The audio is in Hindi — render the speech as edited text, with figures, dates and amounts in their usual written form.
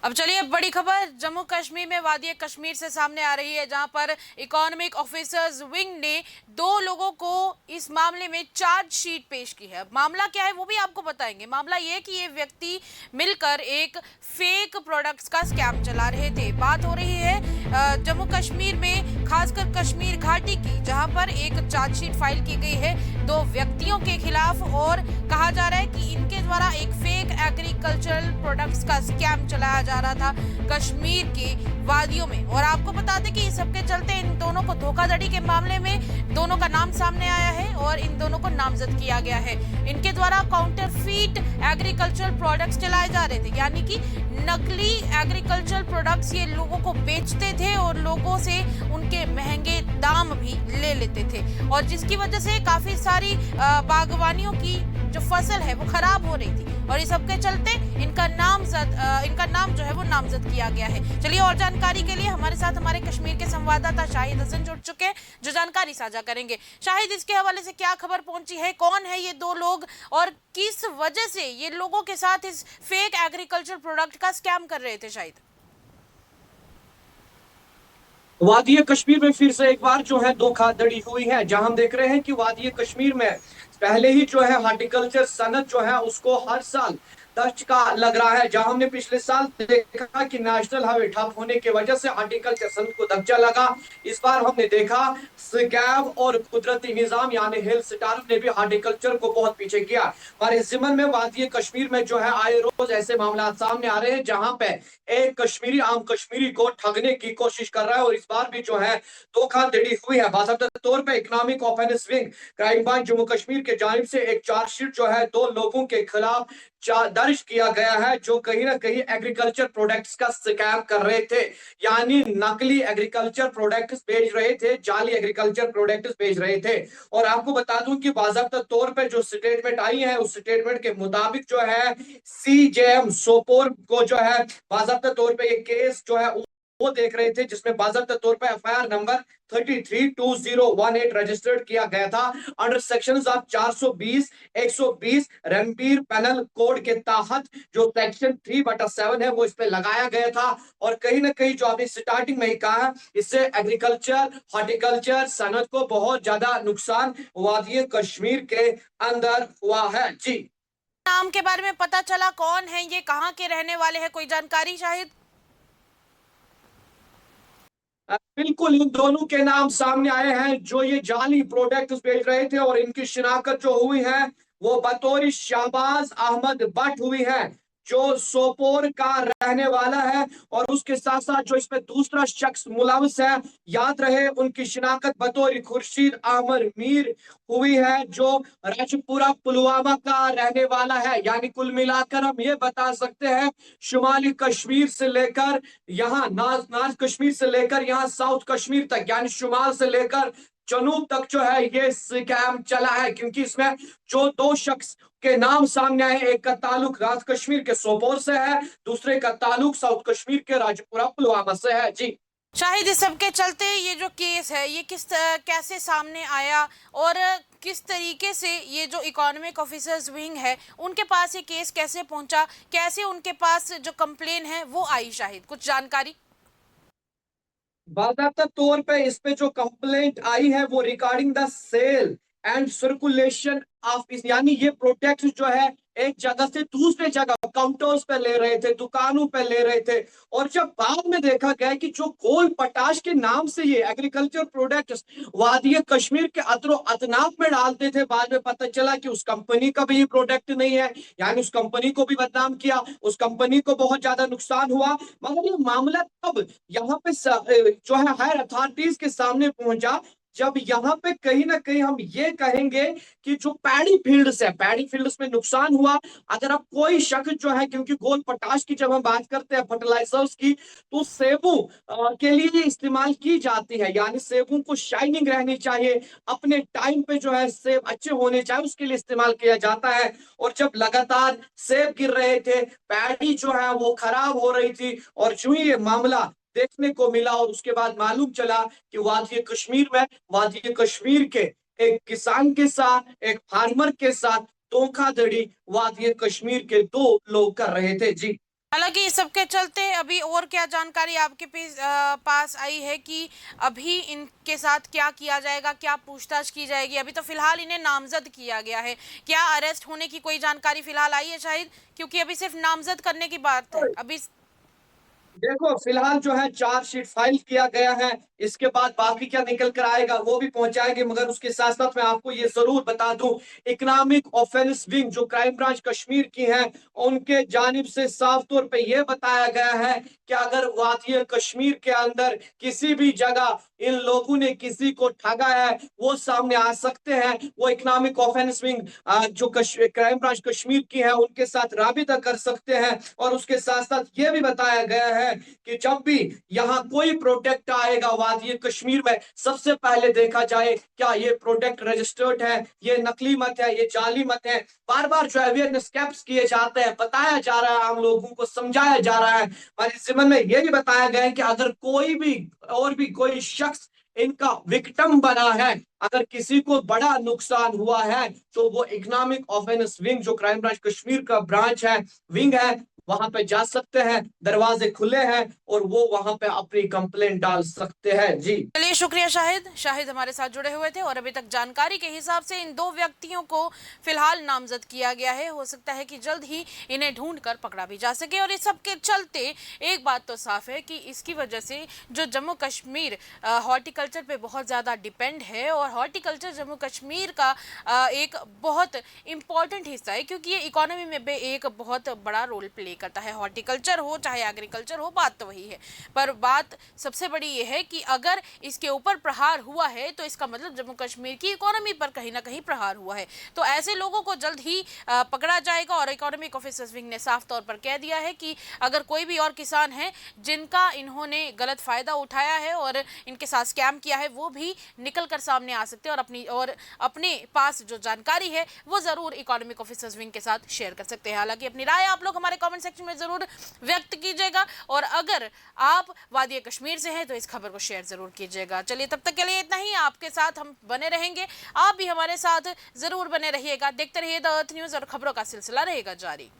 अब चलिए बड़ी खबर जम्मू कश्मीर में वादी कश्मीर से सामने आ रही है, जहां पर इकोनॉमिक ऑफिसर्स विंग ने दो लोगों को इस मामले में चार्जशीट पेश की है। अब मामला क्या है वो भी आपको बताएंगे। मामला ये कि ये व्यक्ति मिलकर एक फेक प्रोडक्ट्स का स्कैम चला रहे थे। बात हो रही है जम्मू कश्मीर में, खासकर कश्मीर घाटी की, जहां पर एक चार्जशीट फाइल की गई है दो व्यक्तियों के खिलाफ, और कहा जा रहा है कि इनके द्वारा एक फेक एग्रीकल्चरल प्रोडक्ट्स का स्कैम चलाया जा रहा था कश्मीर के वादियों में। और आपको बता दें कि इस सबके चलते इन दोनों को धोखाधड़ी के मामले में दोनों का नाम सामने आया है और इन दोनों को नामजद किया गया है। इनके द्वारा काउंटरफीट एग्रीकल्चरल प्रोडक्ट्स चलाए जा रहे थे, यानी कि नकली एग्रीकल्चरल प्रोडक्ट्स ये लोगों को बेचते थे और लोगों से उनके महंगे दाम भी ले लेते थे, और जिसकी वजह से काफी सारी बागवानियों की जो फसल है वो खराब हो रही थी, और इस सब के चलते इनका नाम जो है वो नामजद किया गया है। चलिए और जानकारी के लिए हमारे साथ हमारे कश्मीर के संवाददाता शाहिद हसन जुड़ चुके हैं, जो जानकारी साझा करेंगे। शाहिद, इसके हवाले से क्या खबर पहुंची है? कौन है ये दो लोग और किस वजह से ये लोगों के साथ इस फेक एग्रीकल्चर प्रोडक्ट का स्कैम कर रहे थे? शाहिद, वादी कश्मीर में फिर से एक बार जो है धोखाधड़ी हुई है, जहां हम देख रहे हैं कि वादी कश्मीर में पहले ही जो है हॉर्टिकल्चर सनत जो है उसको हर साल दचका लग रहा है। जहां हमने पिछले साल देखा कि नेशनल हाईवे ठप होने की वजह से हॉर्टिकल्चर सनत को धक्का लगा, इस बार हमने देखा स्कैम और कुदरती निजाम यानी हिल स्टार ने भी हॉर्टिकल्चर को बहुत पीछे किया। हमारे जिमन में वादी कश्मीर में जो है आए रोज ऐसे मामला सामने आ रहे हैं, जहां पे एक कश्मीरी आम कश्मीरी को ठगने की कोशिश कर रहा है, और इस बार भी जो है धोखाधड़ी हुई है। बाकायदा तौर पर economic offence wing crime branch Jammu Kashmir के जानिब से एक चार्जशीट जो है दो लोगों के खिलाफ दर्ज किया गया है, जो कहीं ना कहीं एग्रीकल्चर प्रोडक्ट्स का स्कैम कर रहे थे, यानी नकली एग्रीकल्चर प्रोडक्ट्स बेच रहे थे, जाली एग्रीकल्चर प्रोडक्ट्स बेच रहे थे। और आपको बता दूं कि बाकायदा तौर पे जो स्टेटमेंट आई है उस स्टेटमेंट के मुताबिक जो है सीजेएम सोपोर को जो है बाकायदा तौर पे ये केस जो है वो देख रहे थे, जिसमें बाकायदा तौर पे एफआईआर नंबर 332018 रजिस्टर्ड किया गया था under sections of 420 120 Ranbir panel code के तहत। जो सेक्शन 3/7 है वो इस पे लगाया गया था, और कहीं ना कहीं जो आपने स्टार्टिंग में ही कहा, इससे एग्रीकल्चर हॉर्टिकल्चर सनत को बहुत ज्यादा नुकसान वादी कश्मीर के अंदर हुआ है। जी, नाम के बारे में पता चला? कौन है ये, कहाँ के रहने वाले हैं? कोई जानकारी शाहिद? बिल्कुल इन दोनों के नाम सामने आए हैं जो ये जाली प्रोडक्ट्स बेच रहे थे, और इनकी शिनाख्त जो हुई है वो बतौर शाहबाज अहमद भट्ट हुई है, जो सोपोर का रहने वाला है। और उसके साथ साथ जो इसमें दूसरा शख्स मुलविस है, याद रहे उनकी शिनाख्त बतौर खुर्शीद अहमद मीर हुई है, जो राजपुरा पुलवामा का रहने वाला है। यानी कुल मिलाकर हम ये बता सकते हैं शुमाली कश्मीर से लेकर यहाँ नॉर्थ कश्मीर से लेकर यहाँ साउथ कश्मीर तक, यानी शुमाल से लेकर जनूब तक जो है ये स्कैम चला है। क्योंकि इसमें जो दो शख्स के नाम सामने आए, एक का ताल्लुक राज कश्मीर के सोपोर से है, दूसरे का ताल्लुक साउथ कश्मीर के राजपुरा पुलवामा से है। जी, शाहिद, इस सब के चलते ये जो केस है ये कैसे सामने आया, और किस तरीके से ये जो इकोनॉमिक ऑफिसर्स विंग है उनके पास ये केस कैसे पहुंचा, कैसे उनके पास जो कंप्लेन है वो आई? शाहिद, कुछ जानकारी? बाकायदा तौर पे इस पे जो कंप्लेंट आई है वो regarding the sale and circulation of, यानी ये प्रोडक्ट जो है एक जगह से दूसरे जगह काउंटर्स पे ले रहे थे, दुकानों पे ले रहे थे। और जब बाद में देखा गया कि जो गोल पटाश के नाम से ये एग्रीकल्चर प्रोडक्ट्स वादी कश्मीर के अतरो अतनाफ में डालते थे, बाद में पता चला कि उस कंपनी का भी ये प्रोडक्ट नहीं है, यानी उस कंपनी को भी बदनाम किया, उस कंपनी को बहुत ज्यादा नुकसान हुआ। मगर ये मामला तब यहाँ पे जो है हायर अथॉरिटीज के सामने पहुंचा, जब यहाँ पे कहीं ना कहीं हम ये कहेंगे कि जो पैडी फील्ड्स है, पैडी फील्ड्स में नुकसान हुआ। अगर अब कोई शख्स जो है, क्योंकि गोल पोटाश की जब हम बात करते हैं फर्टिलाइजर्स की, तो सेबू के लिए इस्तेमाल की जाती है, यानी सेबों को शाइनिंग रहनी चाहिए, अपने टाइम पे जो है सेब अच्छे होने चाहिए, उसके लिए इस्तेमाल किया जाता है। और जब लगातार सेब गिर रहे थे, पैडी जो है वो खराब हो रही थी, और जो ये मामला देखने को मिला और उसके बाद मालूम चला कि वादी कश्मीर में वादी कश्मीर के एक किसान के साथ, एक फार्मर के साथ धोखाधड़ी वादी कश्मीर के दो लोग कर रहे थे। जी, हालांकि इस सबके चलते अभी और क्या जानकारी आपके पास आई है कि अभी इनके साथ क्या किया जाएगा, क्या पूछताछ की जाएगी? अभी तो फिलहाल इन्हें नामजद किया गया है, क्या अरेस्ट होने की कोई जानकारी फिलहाल आई है शायद? क्योंकि अभी सिर्फ नामजद करने की बात है अभी। देखो फिलहाल जो है चार्जशीट फाइल किया गया है। इसके बाद बाकी क्या निकल कर आएगा वो भी पहुंचाएंगे, मगर उसके साथ साथ मैं आपको ये जरूर बता दूं, इकोनॉमिक ऑफेंस विंग जो क्राइम ब्रांच कश्मीर की है, उनके जानिब से साफ तौर पे यह बताया गया है कि अगर वादी कश्मीर के अंदर किसी भी जगह इन लोगों ने किसी को ठगा है, वो सामने आ सकते हैं। वो इकोनॉमिक ऑफेंस विंग जो क्राइम ब्रांच कश्मीर की है उनके साथ राबिता कर सकते हैं। और उसके साथ साथ ये भी बताया गया है कि जब भी यहाँ कोई प्रोडक्ट आएगा वादी कश्मीर में, सबसे पहले देखा जाए क्या ये प्रोडक्ट रजिस्टर्ड है, ये नकली मत है, ये जाली मत है। बार बार जो अवेयरनेस कैंप्स किए जाते हैं, बताया जा रहा है, आम लोगों को समझाया जा रहा है। और इस जिम्मन में यह भी बताया गया है कि अगर कोई भी और भी कोई शख्स इनका विक्टिम बना है, अगर किसी को बड़ा नुकसान हुआ है, तो वो इकोनॉमिक ऑफेंस विंग जो क्राइम ब्रांच कश्मीर का ब्रांच है, विंग है, वहां पे जा सकते हैं। दरवाजे खुले हैं और वो वहां पे अपनी कंप्लेंट डाल सकते हैं। जी चलिए, शुक्रिया शाहिद। शाहिद हमारे साथ जुड़े हुए थे और अभी तक जानकारी के हिसाब से इन दो व्यक्तियों को फिलहाल नामजद किया गया है। हो सकता है कि जल्द ही इन्हें ढूंढ कर पकड़ा भी जा सके। और इस सब के चलते एक बात तो साफ है कि इसकी वजह से जो जम्मू कश्मीर हॉर्टिकल्चर पे बहुत ज़्यादा डिपेंड है, और हॉर्टिकल्चर जम्मू कश्मीर का एक बहुत इम्पॉर्टेंट हिस्सा है, क्योंकि ये इकोनॉमी में भी एक बहुत बड़ा रोल प्ले करता है। हॉर्टिकल्चर हो चाहे एग्रीकल्चर हो, बात तो वही है। पर बात सबसे बड़ी ये है कि अगर इसके ऊपर प्रहार हुआ है तो इसका मतलब जम्मू कश्मीर की इकोनॉमी पर कहीं ना कहीं प्रहार हुआ है। तो ऐसे लोगों को जल्द ही पकड़ा जाएगा। और इकोनॉमिक ऑफिसर्स विंग ने साफ तौर पर कह दिया है कि अगर कोई भी और किसान है जिनका इन्होंने गलत फायदा उठाया है और इनके साथ स्कैम किया है, वो भी निकल कर सामने आ सकते हैं और अपने पास जो जानकारी है वो जरूर इकोनॉमिक ऑफिसर्स विंग के साथ शेयर कर सकते हैं। हालांकि अपनी राय आप लोग हमारे कमेंट सेक्शन में जरूर व्यक्त कीजिएगा, और अगर आप वादी कश्मीर से हैं तो इस खबर को शेयर जरूर कीजिएगा। चलिए, तब तक के लिए इतना ही। आपके साथ हम बने रहेंगे, आप भी हमारे साथ जरूर बने रहिएगा। देखते रहिए द अर्थ न्यूज और खबरों का सिलसिला रहेगा जारी।